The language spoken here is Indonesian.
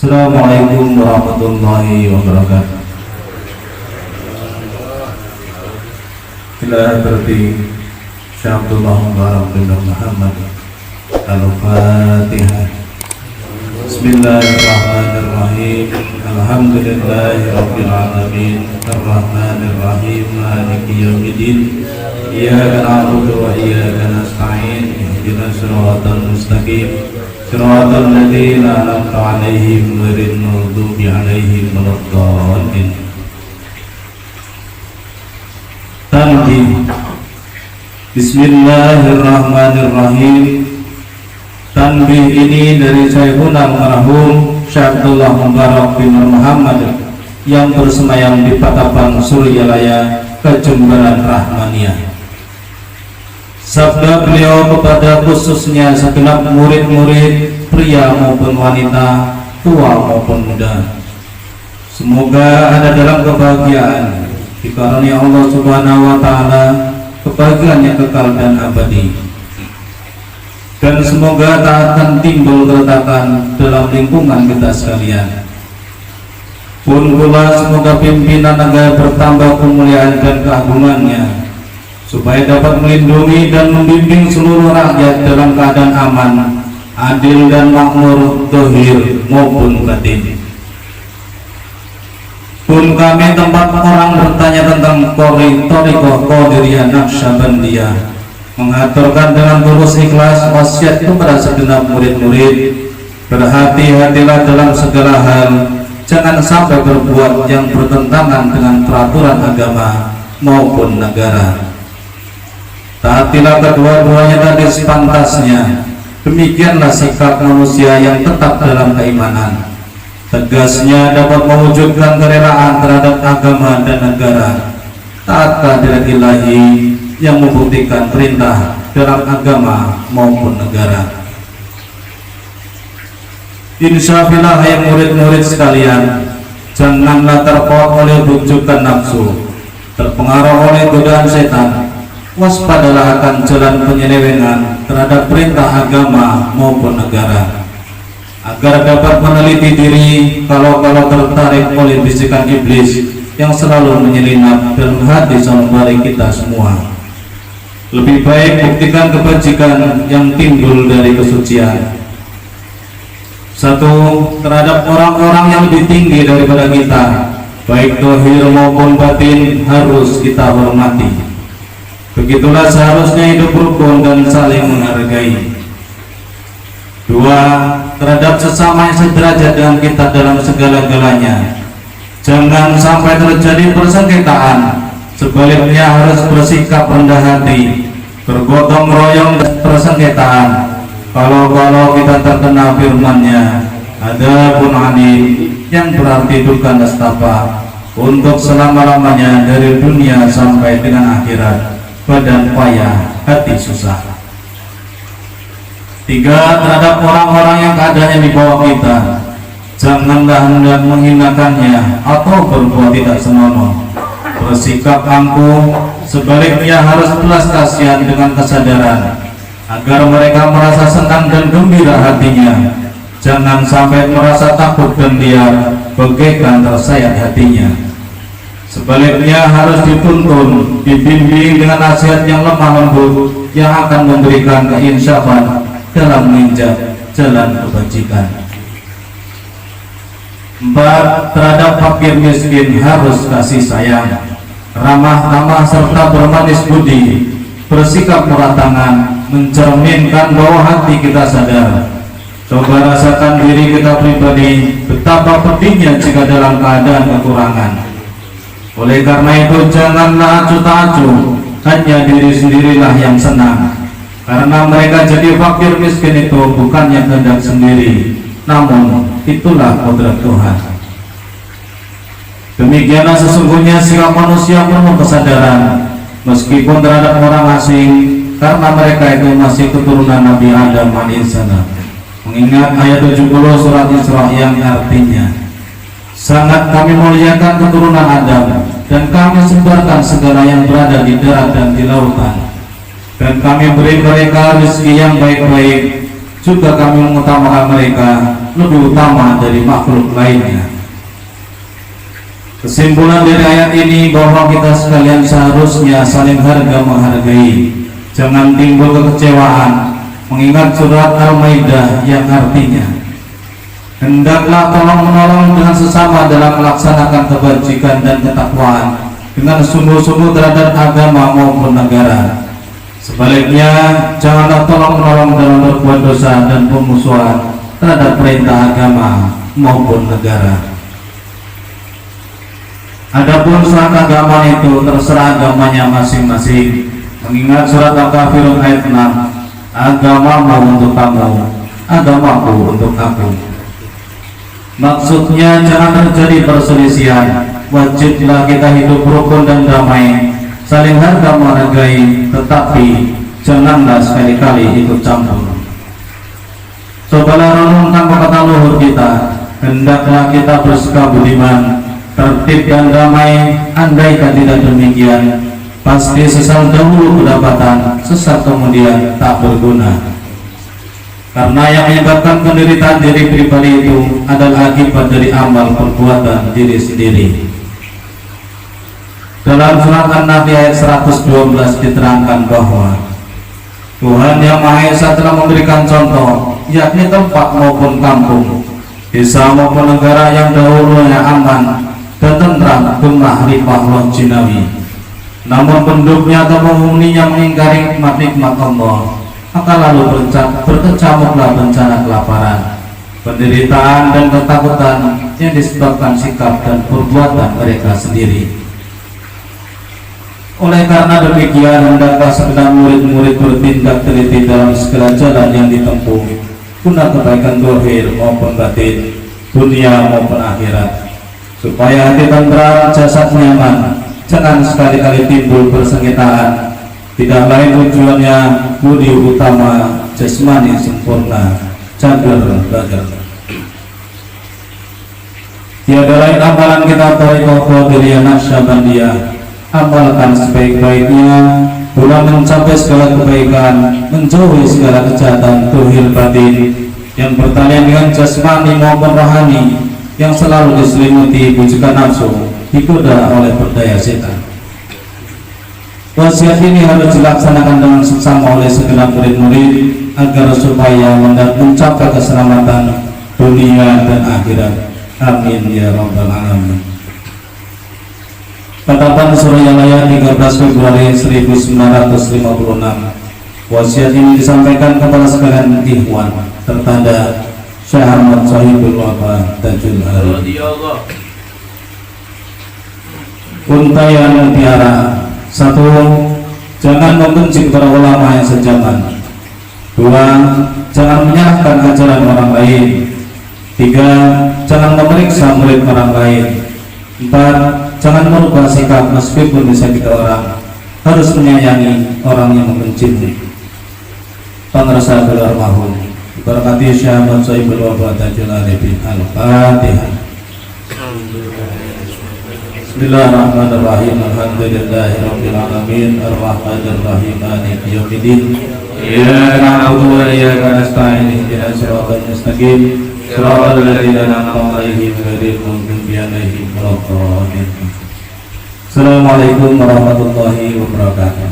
Assalamualaikum warahmatullahi wabarakatuh. Ila hadrati Syekh Abdullah Mubarak bin Muhammad Al-Fatihah. Bismillahirrahmanirrahim. Alhamdulillahi rabbil alamin. Ar-Rahmanir Rahim. Maliki yaumiddin. Iyyaka na'budu wa iyyaka nasta'in. Ihdinas siratal mustaqim. Siratal ladzina an'amta 'alaihim ghairil maghdubi 'alaihim waladdallin. Tanbih. Bismillahirrahmanirrahim. Tanbih ini dari Syekhuna marhum Syekh Abdullah Mubarak bin Muhammad yang bersemayam di Patapan Suryalaya, Kejumbaran Rahmaniyah. Sabda beliau kepada khususnya segenap murid-murid pria maupun wanita, tua maupun muda. Semoga ada dalam kebahagiaan dikarunia Allah Subhanahu wa taala, kebahagiaan yang kekal dan abadi. Dan semoga tak akan timbul keretakan dalam lingkungan kita sekalian. Pun pula semoga pimpinan negara bertambah kemuliaan dan keagungannya, supaya dapat melindungi dan membimbing seluruh rakyat dalam keadaan aman, adil dan makmur, zahir maupun batin. Pun kami tempat orang bertanya tentang Thariqah Qadiriyah Naqsyabandiyah, mengaturkan dengan tulus ikhlas wasiat kepada segenap murid-murid, berhati-hatilah dalam segala hal, jangan sampai berbuat yang bertentangan dengan peraturan agama maupun negara. Taatilah kedua-duanya tadi sepantasnya. Demikianlah sikap manusia yang tetap dalam keimanan. Tegasnya dapat mewujudkan kerelaan terhadap agama dan negara. Taat kehadirat ilahi yang membuktikan perintah dalam agama maupun negara. Insyaallah hai murid-murid sekalian, janganlah terpaut oleh bujukan nafsu, terpengaruh oleh godaan setan. Waspadalah akan jalan penyelewengan terhadap perintah agama maupun negara, agar dapat meneliti diri kalau tertarik oleh bisikan iblis yang selalu menyelinap dalam hati sanubari kita semua. Lebih baik buktikan kebajikan yang timbul dari kesucian. Satu, terhadap orang-orang yang lebih tinggi daripada kita, baik zahir maupun batin, harus kita hormati. Begitulah seharusnya hidup rukun dan saling menghargai. Dua, terhadap sesama yang sederajat dengan kita dalam segala-galanya, jangan sampai terjadi persengketaan. Sebaliknya harus bersikap rendah hati, bergotong royong dan persengketaan. Kalau kita terkena firman-Nya, Adzabun alim, yang berarti duka nestapa untuk selama-lamanya dari dunia sampai dengan akhirat. Badan payah, hati susah. Tiga, terhadap orang-orang yang keadaannya di bawah kita, janganlah hendak menghinakannya atau berbuat tidak senonoh. Bersikap angkuh, sebaliknya harus belas kasihan dengan kesadaran, agar mereka merasa senang dan gembira hatinya. Jangan sampai merasa takut dan liar, bagaikan tersayat hatinya. Sebaliknya harus dituntun, dibimbing dengan nasihat yang lemah lembut, yang akan memberikan keinsafan dalam menginjak jalan kebajikan. Empat, terhadap fakir miskin harus kasih sayang, ramah tamah serta bermanis budi, bersikap murah tangan, mencerminkan bahwa hati kita sadar. Coba rasakan diri kita pribadi, betapa pedihnya jika dalam keadaan kekurangan. Oleh karena itu janganlah acuh tak acuh, hanya diri sendirilah yang senang. Karena mereka jadi fakir miskin itu bukannya kehendak sendiri, namun itulah kodrat Tuhan. Demikianlah sesungguhnya sikap manusia penuh kesadaran, meskipun terhadap orang asing, karena mereka itu masih keturunan Nabi Adam alaihissalam. Mengingat ayat 70 surat Isra yang artinya, sangat kami muliakan keturunan Adam, dan kami sebarkan segala yang berada di darat dan di lautan, dan kami beri mereka rezeki yang baik-baik, juga kami mengutamakan mereka lebih utama dari makhluk lainnya. Kesimpulan dari ayat ini bahwa kita sekalian seharusnya saling harga menghargai, jangan timbul kekecewaan, mengingat surat Al-Maidah yang artinya hendaklah tolong menolong dengan sesama dalam melaksanakan kebajikan dan ketakwaan dengan sungguh-sungguh terhadap agama maupun negara. Sebaliknya, janganlah tolong menolong dalam berbuat dosa dan pemusuhan terhadap perintah agama maupun negara. Adapun surat agama itu terserah agamanya masing-masing. Mengingat surat Al-Kafirun ayat 6, agamamu untuk kamu, agamaku untuk aku. Maksudnya jangan terjadi perselisihan. Wajiblah kita hidup rukun dan damai, saling harga menghargai, tetapi janganlah sekali-kali ikut campur. Cobalah renungkan kata luhur kita, hendaklah kita bersikap budiman, tertib dan damai. Andaikan tidak demikian, pasti sesal dahulu kedapatan, sesat kemudian tak berguna. Karena yang menyebabkan penderitaan diri pribadi itu adalah akibat dari amal perbuatan diri sendiri. Dalam surat An-Nahl ayat 112 diterangkan bahwa Tuhan Yang Maha Esa telah memberikan contoh, yakni tempat maupun kampung, desa maupun negara yang dahulunya aman dan tentram gemah limpah loh jinawi. Namun penduduknya atau penghuninya mengingkari nikmat Allah, maka lalu berkecamuklah bencana kelaparan, penderitaan dan ketakutan yang disebabkan sikap dan perbuatan mereka sendiri. Oleh karena demikian, hendaklah segenap murid-murid bertindak teliti dalam segala jalan yang ditempuh guna kebaikan zahir maupun batin, dunia maupun akhirat, supaya hati tentram, jasad nyaman, jangan sekali-kali timbul persengketaan. Tidak lain tujuannya budi utama, jasmani sempurna, cager badan. Tiada lain amalan kita Thariqah Qadiriyah Naqsyabandiyah, amalkan sebaik-baiknya guna mencapai segala kebaikan, menjauhi segala kejahatan zahir batin yang bertalian dengan jasmani maupun rohani yang selalu diselimuti bujukan nafsu, digoda oleh berdaya setan. Wasiat ini harus dilaksanakan dengan seksama oleh segenap murid-murid agar supaya mencapai keselamatan dunia dan akhirat. Amin ya rabbal alamin. Katakan Surah Al-Ayat 13 Februari 1956. Wasiat ini disampaikan kepada sekalian ikhwan tertanda Syekh Ahmad Sahibul Wafa Tajul Hari. Untayan mutiara. 1. Jangan membenci para ulama yang sejaman. 2. Jangan menyalahkan ajaran orang lain. 3. Jangan memeriksa murid orang lain. 4. Jangan merubah sikap meskipun disakiti orang. Harus menyayangi orang yang membencimu. Pengerasa almarhum. Berkati Syekh Ahmad Sahibul Wafa Tajul Arifin. Al-Fatihah. Bismillahirrahmanirrahim. Alhamdulillahirabbil alamin, arrahmanir rahim, maliki yaumiddin. Iyyaka na'budu wa iyyaka nasta'in. Ihdinas siratal mustaqim, siratal ladzina an'amta 'alaihim ghairil maghdubi 'alaihim waladdallin. Assalamualaikum warahmatullahi wabarakatuh.